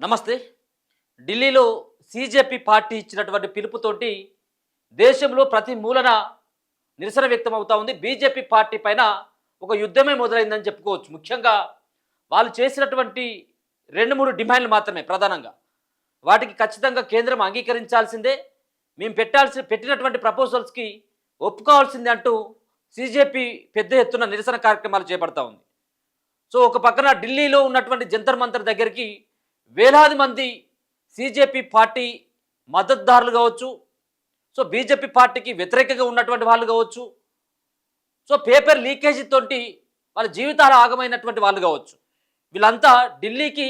నమస్తే. ఢిల్లీలో CJP party ఇచ్చినటువంటి పిలుపుతోటి దేశంలో ప్రతి మూలన నిరసన వ్యక్తం అవుతా ఉంది. బీజేపీ పార్టీ పైన ఒక యుద్ధమే మొదలైందని చెప్పుకోవచ్చు. ముఖ్యంగా వాళ్ళు చేసినటువంటి 2-3 డిమాండ్లు మాత్రమే ప్రధానంగా. వాటికి ఖచ్చితంగా కేంద్రం అంగీకరించాల్సిందే, మేము పెట్టినటువంటి ప్రపోజల్స్కి ఒప్పుకోవాల్సిందే అంటూ సీజేపీ పెద్ద ఎత్తున నిరసన కార్యక్రమాలు చేపడతా ఉంది. సో ఒక పక్కన ఢిల్లీలో ఉన్నటువంటి జంతర్ మంతర్ దగ్గరికి వేలాది మంది సీజేపీ పార్టీ మద్దతుదారులు కావచ్చు, సో బీజేపీ పార్టీకి వ్యతిరేకంగా ఉన్నటువంటి వాళ్ళు కావచ్చు, సో పేపర్ లీకేజీతోటి వాళ్ళ జీవితాలు ఆగమైనటువంటి వాళ్ళు కావచ్చు, వీళ్ళంతా ఢిల్లీకి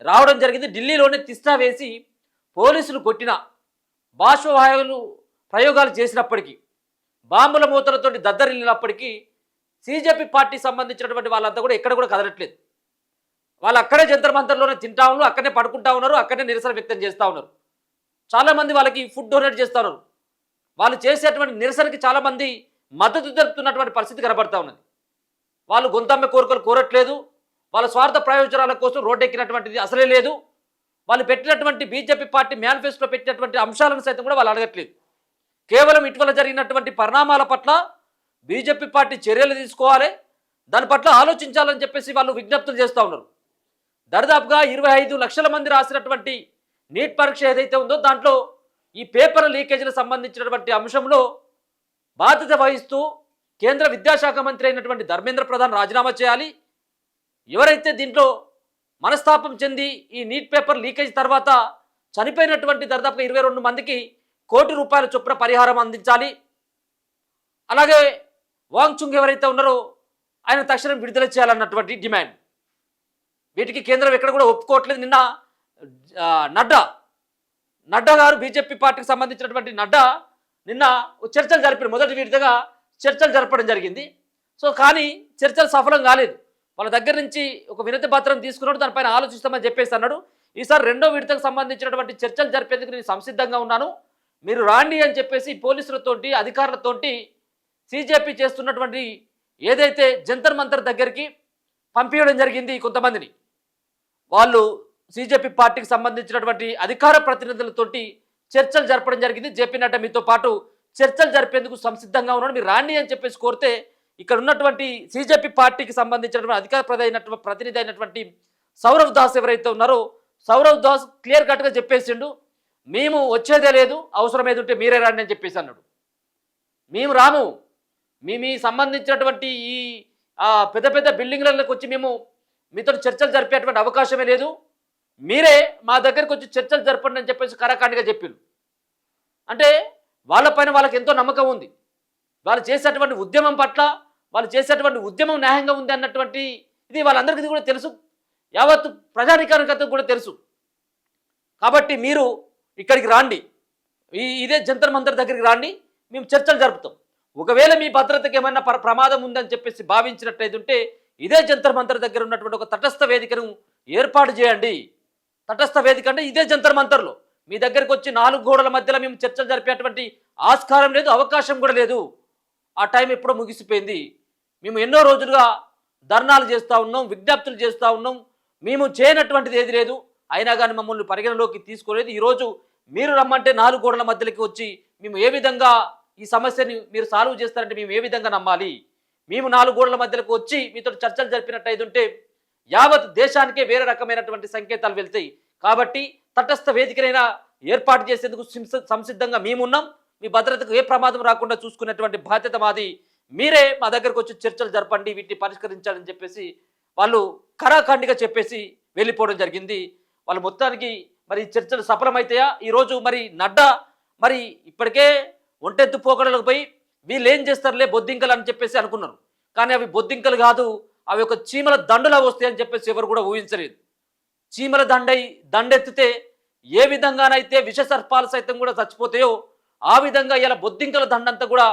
రావడం జరిగింది. ఢిల్లీలోనే తిష్టా వేసి పోలీసులు కొట్టిన బాష్పవాయువులు ప్రయోగాలు చేసినప్పటికీ, బాంబుల మూతలతో దద్దరిల్లినప్పటికీ సీజేపీ పార్టీ సంబంధించినటువంటి వాళ్ళంతా కూడా ఎక్కడ కూడా కదలట్లేదు. వాళ్ళు అక్కడే జంతర్ మంతర్లోనే తింటా ఉన్నారు, అక్కడే పడుకుంటా ఉన్నారు, అక్కడే నిరసన వ్యక్తం చేస్తూ ఉన్నారు. చాలామంది వాళ్ళకి ఫుడ్ డొనేట్ చేస్తూ ఉన్నారు. వాళ్ళు చేసేటువంటి నిరసనకి చాలామంది మద్దతు తెలుపుతున్నటువంటి పరిస్థితి కనబడతా ఉన్నది. వాళ్ళు గొంతమ్మ కోరికలు కోరట్లేదు, వాళ్ళ స్వార్థ ప్రయోజనాల కోసం రోడ్డెక్కినటువంటిది అసలే లేదు. వాళ్ళు పెట్టినటువంటి బీజేపీ పార్టీ మేనిఫెస్టోలో పెట్టినటువంటి అంశాలను సైతం కూడా వాళ్ళు అడగట్లేదు. కేవలం ఇటీవల జరిగినటువంటి పరిణామాల పట్ల బీజేపీ పార్టీ చర్యలు తీసుకోవాలి, దాని పట్ల ఆలోచించాలని చెప్పేసి వాళ్ళు విజ్ఞప్తులు చేస్తూ ఉన్నారు. దరిదాపుగా 25 లక్షల మంది రాసినటువంటి నీట్ పరీక్ష ఏదైతే ఉందో దాంట్లో ఈ పేపర్ లీకేజీలకు సంబంధించినటువంటి అంశంలో బాధ్యత వహిస్తూ కేంద్ర విద్యాశాఖ మంత్రి అయినటువంటి ధర్మేంద్ర ప్రధాన్ రాజీనామా చేయాలి. ఎవరైతే దీంట్లో మనస్తాపం చెంది ఈ నీట్ పేపర్ లీకేజ్ తర్వాత చనిపోయినటువంటి దరిదాపుగా 22 మందికి ₹1 కోటి చొప్పున పరిహారం అందించాలి. అలాగే వాంగ్చుంగ్ ఎవరైతే ఉన్నారో ఆయన తక్షణం విడుదల చేయాలన్నటువంటి డిమాండ్. వీటికి కేంద్రం ఎక్కడ కూడా ఒప్పుకోవట్లేదు. నిన్న నడ్డా గారు, బీజేపీ పార్టీకి సంబంధించినటువంటి నడ్డా నిన్న చర్చలు జరిపారు. మొదటి విడతగా చర్చలు జరపడం జరిగింది. సో కానీ చర్చలు సఫలం కాలేదు. వాళ్ళ దగ్గర నుంచి ఒక వినతి పత్రం తీసుకున్నాడు, దానిపైన ఆలోచిస్తామని చెప్పేసి అన్నాడు. ఈసారి 2వ విడతకు సంబంధించినటువంటి చర్చలు జరిపేందుకు నేను సంసిద్ధంగా ఉన్నాను, మీరు రాండి అని చెప్పేసి పోలీసులతోటి అధికారులతోటి సీజేపీ చేస్తున్నటువంటి ఏదైతే జంతర్ మంతర్ దగ్గరికి పంపించడం జరిగింది. కొంతమందిని వాళ్ళు సీజేపీ పార్టీకి సంబంధించినటువంటి అధికార ప్రతినిధులతోటి చర్చలు జరపడం జరిగింది. జేపీ నడ్డా మీతో పాటు చర్చలు జరిపేందుకు సంసిద్ధంగా ఉన్నాడు, మీరు రాండి అని చెప్పేసి కోరితే ఇక్కడ ఉన్నటువంటి సీజేపీ పార్టీకి సంబంధించినటువంటి అధికార ప్రతినిధి అయినటువంటి సౌరవ్ దాస్ ఎవరైతే ఉన్నారో సౌరవ్ దాస్ క్లియర్ కట్గా చెప్పేసిండు, మేము వచ్చేదే లేదు, అవసరం ఏది ఉంటే మీరే రాండి అని చెప్పేసి అన్నాడు. మేము రాము, మీ సంబంధించినటువంటి ఈ పెద్ద పెద్ద బిల్డింగ్లలోకి వచ్చి మేము మీతో చర్చలు జరిపేటువంటి అవకాశమే లేదు, మీరే మా దగ్గరికి వచ్చి చర్చలు జరపండి అని చెప్పేసి కరాఖండిగా చెప్పిండు. అంటే వాళ్ళపైన వాళ్ళకి ఎంతో నమ్మకం ఉంది, వాళ్ళు చేసేటువంటి ఉద్యమం పట్ల, వాళ్ళు చేసేటువంటి ఉద్యమం న్యాయంగా ఉంది అన్నటువంటి ఇది వాళ్ళందరికీ కూడా తెలుసు, యావత్తు ప్రజానికానికంతా కూడా తెలుసు. కాబట్టి మీరు ఇక్కడికి రాండి, ఇదే జంతర్ మంతర్ దగ్గరికి రాండి, మేము చర్చలు జరుపుతాం. ఒకవేళ మీ భద్రతకి ఏమైనా ప్రమాదం ఉందని చెప్పేసి భావించినట్టయితే ఉంటే ఇదే జంతర్ మంతర్ దగ్గర ఉన్నటువంటి ఒక తటస్థ వేదికను ఏర్పాటు చేయండి. తటస్థ వేదిక అంటే ఇదే జంతర్ మంతర్లో మీ దగ్గరికి వచ్చి 4 గోడల మధ్యలో మేము చర్చలు జరిపేటువంటి ఆస్కారం లేదు, అవకాశం కూడా లేదు. ఆ టైం ఎప్పుడో ముగిసిపోయింది. మేము ఎన్నో రోజులుగా ధర్నాలు చేస్తూ ఉన్నాం, విజ్ఞప్తులు చేస్తూ ఉన్నాం, మేము చేయనటువంటిది ఏది లేదు, అయినా కానీ మమ్మల్ని పరిగణలోకి తీసుకోలేదు. ఈరోజు మీరు రమ్మంటే 4 గోడల మధ్యలోకి వచ్చి మేము ఏ విధంగా ఈ సమస్యని మీరు సాల్వ్ చేస్తారంటే మేము ఏ విధంగా నమ్మాలి? మేము 4 గోడల మధ్యలోకి వచ్చి మీతో చర్చలు జరిపినట్టయితే ఉంటే యావత్ దేశానికే వేరే రకమైనటువంటి సంకేతాలు వెళ్తాయి. కాబట్టి తటస్థ వేదికనైనా ఏర్పాటు చేసేందుకు సంసిద్ధంగా మేమున్నాం, మీ భద్రతకు ఏ ప్రమాదం రాకుండా చూసుకునేటువంటి బాధ్యత మాది, మీరే మా దగ్గరకు వచ్చి చర్చలు జరపండి, వీటిని పరిష్కరించాలని చెప్పేసి వాళ్ళు కరాఖండిగా చెప్పేసి వెళ్ళిపోవడం జరిగింది. వాళ్ళు మొత్తానికి మరి చర్చలు సఫలమైతాయా? ఈరోజు మరి నడ్డా మరి ఇప్పటికే ఒంటెత్తు పోకడలకు పోయి వీళ్ళు ఏం చేస్తారులే బొద్దింకలు అని చెప్పేసి అనుకున్నారు, కానీ అవి బొద్దింకలు కాదు, అవి ఒక చీమల దండులా వస్తాయని చెప్పేసి ఎవరు కూడా ఊహించలేదు. చీమల దండెత్తితే ఏ విధంగానైతే విష సర్పాలు సైతం కూడా చచ్చిపోతాయో ఆ విధంగా ఇలా బొద్దింకల దండంతా కూడా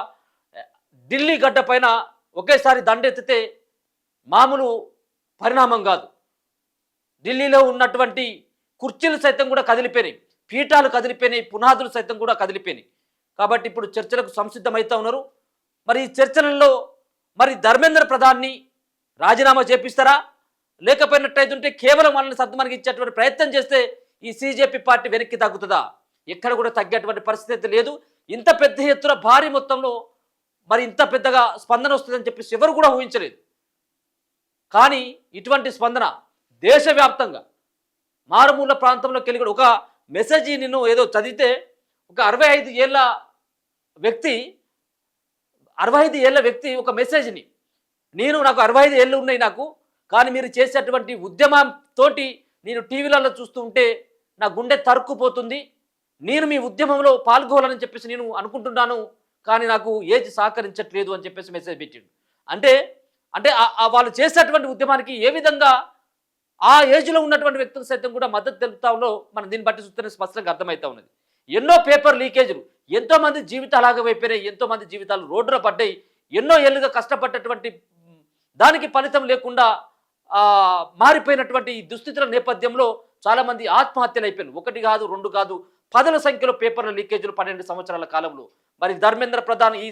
ఢిల్లీ గడ్డ పైన ఒకేసారి దండెత్తితే మామూలు పరిణామం కాదు. ఢిల్లీలో ఉన్నటువంటి కుర్చీలు సైతం కూడా కదిలిపోయినాయి, పీఠాలు కదిలిపోయినాయి, పునాదులు సైతం కూడా కదిలిపోయినాయి. కాబట్టి ఇప్పుడు చర్చలకు సంసిద్ధమవుతా ఉన్నారు. మరి ఈ చర్చలలో మరి ధర్మేంద్ర ప్రధాన్ని రాజీనామా చేపిస్తారా, లేకపోయినట్టయితుంటే కేవలం వాళ్ళని సర్దుమణిగించేటువంటి ప్రయత్నం చేస్తే ఈ సీజేపీ పార్టీ వెనక్కి తగ్గుతుందా? ఎక్కడ కూడా తగ్గేటువంటి పరిస్థితి లేదు. ఇంత పెద్ద ఎత్తున భారీ మొత్తంలో మరి ఇంత పెద్దగా స్పందన వస్తుందని చెప్పేసి ఎవరు కూడా ఊహించలేదు. కానీ ఇటువంటి స్పందన దేశవ్యాప్తంగా మారుమూల ప్రాంతంలోకి వెళ్ళి కూడా ఒక మెసేజ్ నేను ఏదో చదివితే ఒక 65 ఏళ్ళ వ్యక్తి ఒక మెసేజ్ని నాకు 65 ఏళ్ళు ఉన్నాయి నాకు, కానీ మీరు చేసేటువంటి ఉద్యమంతో నేను టీవీలలో చూస్తూ ఉంటే నా గుండె తరుక్కుపోతుంది, నేను మీ ఉద్యమంలో పాల్గొనాలని చెప్పేసి నేను అనుకుంటున్నాను, కానీ నాకు ఏజ్ సహకరించట్లేదు అని చెప్పేసి మెసేజ్ పెట్టిండు. అంటే వాళ్ళు చేసేటువంటి ఉద్యమానికి ఏ విధంగా ఆ ఏజ్లో ఉన్నటువంటి వ్యక్తులు సైతం కూడా మద్దతు తెలుపుతాలో మనం దీన్ని బట్టి చూస్తేనే స్పష్టంగా అర్థమవుతా ఉన్నది. ఎన్నో పేపర్ లీకేజీలు, ఎంతోమంది జీవితాలు ఆగమైపోయినాయి, ఎంతోమంది జీవితాలు రోడ్డున పడ్డాయి, ఎన్నో ఏళ్ళుగా కష్టపడ్డటువంటి దానికి ఫలితం లేకుండా మారిపోయినటువంటి ఈ దుస్థితుల నేపథ్యంలో చాలామంది ఆత్మహత్యలు అయిపోయినాయి. 1 కాదు 2 కాదు 10ల సంఖ్యలో పేపర్ల లీకేజీలు 12 సంవత్సరాల కాలంలో. మరి ధర్మేంద్ర ప్రధాన్ ఈ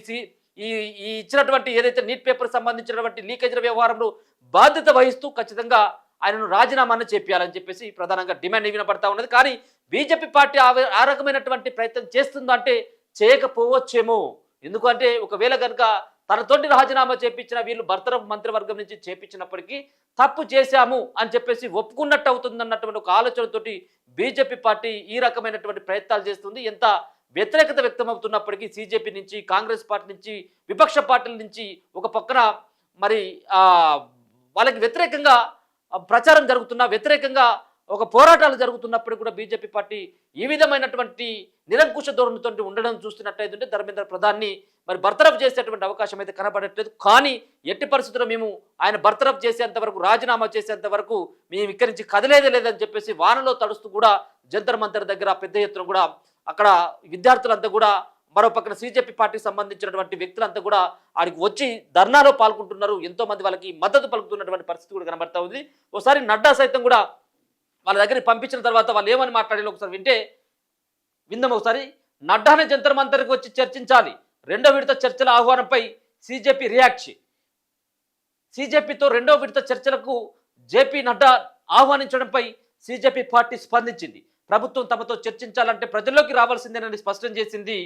ఇచ్చినటువంటి ఏదైతే నీట్ పేపర్ సంబంధించినటువంటి లీకేజీల వ్యవహారంలో బాధ్యత వహిస్తూ ఖచ్చితంగా ఆయనను రాజీనామాను చేపియాలని చెప్పేసి ప్రధానంగా డిమాండ్ వినపడతా ఉన్నది. కానీ బీజేపీ పార్టీ ఆ రకమైనటువంటి ప్రయత్నం చేస్తుందంటే చేయకపోవచ్చేమో. ఎందుకంటే ఒకవేళ కనుక తనతోటి రాజీనామా చేపించిన వీళ్ళు బర్తరఫ్ మంత్రివర్గం నుంచి చేపించినప్పటికీ తప్పు చేశాము అని చెప్పేసి ఒప్పుకున్నట్టు అవుతుంది అన్నటువంటి ఒక ఆలోచనతోటి బీజేపీ పార్టీ ఈ రకమైనటువంటి ప్రయత్నాలు చేస్తుంది. ఎంత వ్యతిరేకత వ్యక్తమవుతున్నప్పటికీ సీజేపీ నుంచి, కాంగ్రెస్ పార్టీ నుంచి, విపక్ష పార్టీల నుంచి ఒక పక్కన మరి వాళ్ళకి వ్యతిరేకంగా ప్రచారం జరుగుతున్నా, వ్యతిరేకంగా ఒక పోరాటాలు జరుగుతున్నప్పుడు కూడా బీజేపీ పార్టీ ఈ విధమైనటువంటి నిరంకుశ ధోరణితో ఉండడం చూస్తున్నట్టయితే ధర్మేంద్ర ప్రధాన్ని మరి బర్తరఫ్ చేసేటువంటి అవకాశం అయితే కనబడట్లేదు. కానీ ఎట్టి పరిస్థితుల్లో మేము ఆయన బర్తరఫ్ చేసేంత వరకు, రాజీనామా చేసేంత వరకు మేము ఇక్కడి నుంచి కదిలేదే లేదని చెప్పేసి వానలో తడుస్తూ కూడా జంతర్ మంతర్ దగ్గర పెద్ద ఎత్తున కూడా అక్కడ విద్యార్థులంతా కూడా, మరో పక్కన సీజేపీ పార్టీకి సంబంధించినటువంటి వ్యక్తులంతా కూడా ఆడికి వచ్చి ధర్నాలో పాల్గొంటున్నారు. ఎంతో మంది వాళ్ళకి మద్దతు పలుకుతున్నటువంటి పరిస్థితి కూడా కనబడతా ఉంది. ఒకసారి నడ్డా సైతం కూడా వాళ్ళ దగ్గరికి పంపించిన తర్వాత వాళ్ళు ఏమని మాట్లాడాలో ఒకసారి విందాం. ఒకసారి నడ్డానే జంతర్ మంతర్కి వచ్చి చర్చించాలి, 2వ విడత చర్చల ఆహ్వానంపై సీజేపీ రియాక్షన్. సీజేపీతో 2వ విడత చర్చలకు జేపీ నడ్డా ఆహ్వానించడంపై సీజేపీ పార్టీ స్పందించింది. ప్రభుత్వం తమతో చర్చించాలంటే ప్రజల్లోకి రావాల్సిందేనని స్పష్టం చేసింది.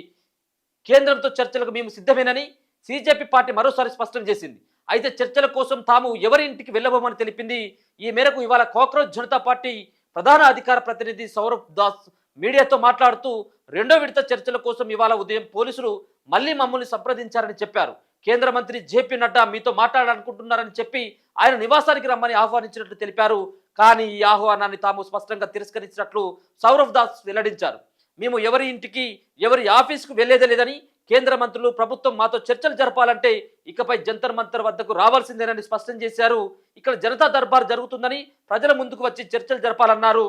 కేంద్రంతో చర్చలకు మేము సిద్ధమేనని సీజేపీ పార్టీ మరోసారి స్పష్టం చేసింది. అయితే చర్చల కోసం తాము ఎవరి ఇంటికి వెళ్ళబోమని తెలిపింది. ఈ మేరకు ఇవాళ కాక్రోచ్ జనతా పార్టీ ప్రధాన అధికార ప్రతినిధి సౌరభ్ దాస్ మీడియాతో మాట్లాడుతూ 2వ విడత చర్చల కోసం ఇవాళ ఉదయం పోలీసులు మళ్ళీ మమ్మల్ని సంప్రదించారని చెప్పారు. కేంద్ర మంత్రి జేపీ నడ్డా మీతో మాట్లాడాలనుకుంటున్నారని చెప్పి ఆయన నివాసానికి రమ్మని ఆహ్వానించినట్లు తెలిపారు. కానీ ఈ ఆహ్వానాన్ని తాము స్పష్టంగా తిరస్కరించినట్లు సౌరభ్ దాస్ వెల్లడించారు. మేము ఎవరి ఇంటికి, ఎవరి ఆఫీసుకు వెళ్లేదే లేదని, కేంద్ర మంత్రులు, ప్రభుత్వం మాతో చర్చలు జరపాలంటే ఇకపై జంతర్ మంతర్ వద్దకు రావాల్సిందేనని స్పష్టం చేశారు. ఇక్కడ జనతా దర్బార్ జరుగుతుందని, ప్రజల ముందుకు వచ్చి చర్చలు జరపాలన్నారు.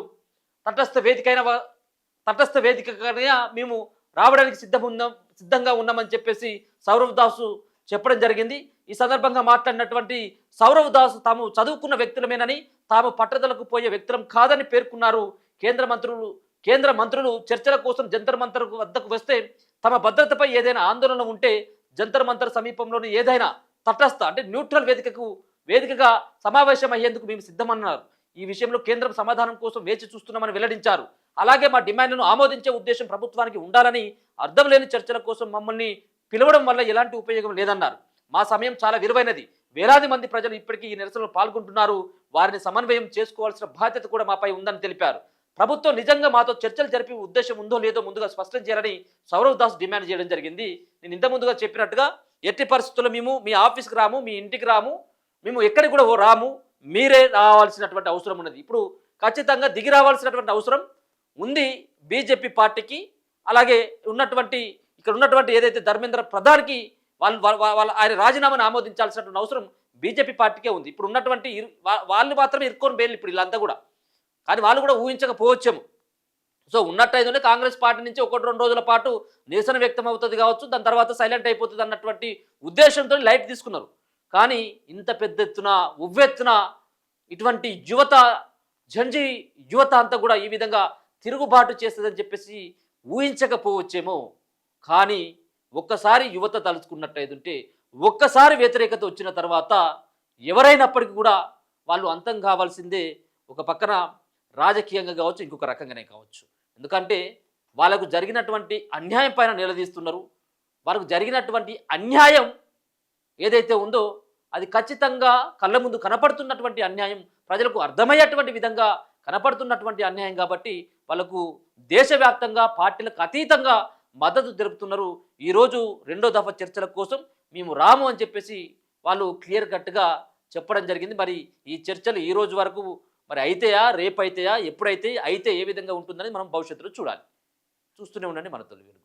తటస్థ వేదికగా మేము రావడానికి సిద్ధంగా ఉన్నామని చెప్పేసి సౌరవ్ దాసు చెప్పడం జరిగింది. ఈ సందర్భంగా మాట్లాడినటువంటి సౌరవ్ దాస్ తాము చదువుకున్న వ్యక్తులమేనని, తాము పట్టుదలకు పోయే వ్యక్తులం కాదని పేర్కొన్నారు. కేంద్ర మంత్రులు చర్చల కోసం జంతర్ మంతర్ వద్దకు వస్తే తమ భద్రతపై ఏదైనా ఆందోళన ఉంటే జంతర్ మంతర్ సమీపంలోని ఏదైనా తటస్థ అంటే న్యూట్రల్ వేదికగా సమావేశం అయ్యేందుకు మేము సిద్ధమన్నారు. ఈ విషయంలో కేంద్రం సమాధానం కోసం వేచి చూస్తున్నామని వెల్లడించారు. అలాగే మా డిమాండ్లను ఆమోదించే ఉద్దేశం ప్రభుత్వానికి ఉండాలని, అర్థం లేని చర్చల కోసం మమ్మల్ని పిలవడం వల్ల ఎలాంటి ఉపయోగం లేదన్నారు. మా సమయం చాలా విలువైనది, వేలాది మంది ప్రజలు ఇప్పటికీ ఈ నిరసనలో పాల్గొంటున్నారు, వారిని సమన్వయం చేసుకోవాల్సిన బాధ్యత కూడా మాపై ఉందని తెలిపారు. ప్రభుత్వం నిజంగా మాతో చర్చలు జరిపి ఉద్దేశం ఉందో లేదో ముందుగా స్పష్టం చేయాలని సౌరవ్ దాస్ డిమాండ్ చేయడం జరిగింది. నేను ఇంత ముందుగా చెప్పినట్టుగా ఎట్టి పరిస్థితుల్లో మేము మీ ఆఫీస్కి రాము, మీ ఇంటికి రాము, మేము ఎక్కడికి కూడా రాము, మీరే రావాల్సినటువంటి అవసరం ఉన్నది. ఇప్పుడు ఖచ్చితంగా దిగి రావాల్సినటువంటి అవసరం ఉంది బీజేపీ పార్టీకి. అలాగే ఇక్కడ ఉన్నటువంటి ఏదైతే ధర్మేంద్ర ప్రధాన్కి ఆయన రాజీనామాను ఆమోదించాల్సినటువంటి అవసరం బీజేపీ పార్టీకే ఉంది. ఇప్పుడు ఉన్నటువంటి వాళ్ళు మాత్రమే ఇరుక్కొని బేర్లు ఇప్పుడు వీళ్ళంతా కూడా, కానీ వాళ్ళు కూడా ఊహించకపోవచ్చేమో. సో ఉన్నట్టయితే కాంగ్రెస్ పార్టీ నుంచి 1-2 రోజుల పాటు నిరసన వ్యక్తం అవుతుంది కావచ్చు, దాని తర్వాత సైలెంట్ అయిపోతుంది అన్నటువంటి ఉద్దేశంతో లైట్ తీసుకున్నారు. కానీ ఇంత పెద్ద ఎత్తున ఉవ్వెత్తున ఇటువంటి జంజీ యువత అంతా కూడా ఈ విధంగా తిరుగుబాటు చేస్తుందని చెప్పేసి ఊహించకపోవచ్చేమో. కానీ ఒక్కసారి యువత తలుచుకున్నట్టయితే, ఒక్కసారి వ్యతిరేకత వచ్చిన తర్వాత ఎవరైనప్పటికీ కూడా వాళ్ళు అంతం కావాల్సిందే. ఒక పక్కన రాజకీయంగా కావచ్చు, ఇంకొక రకంగానే కావచ్చు. ఎందుకంటే వాళ్ళకు జరిగినటువంటి అన్యాయం పైన నిలదీస్తున్నారు. వాళ్ళకు జరిగినటువంటి అన్యాయం ఏదైతే ఉందో అది ఖచ్చితంగా కళ్ళ ముందు కనపడుతున్నటువంటి అన్యాయం, ప్రజలకు అర్థమయ్యేటువంటి విధంగా కనపడుతున్నటువంటి అన్యాయం కాబట్టి వాళ్ళకు దేశవ్యాప్తంగా పార్టీలకు అతీతంగా మద్దతు తెలుపుతున్నారు. ఈరోజు రెండో దఫా చర్చల కోసం మేము రాము అని చెప్పేసి వాళ్ళు క్లియర్ కట్గా చెప్పడం జరిగింది. మరి ఈ చర్చలు ఈ రోజు వరకు మరి అయితాయా, రేపు అయితాయా, ఎప్పుడైతే అయితే ఏ విధంగా ఉంటుందని మనం భవిష్యత్తులో చూడాలి. చూస్తూనే ఉండండి మన తొలి వెలుగు.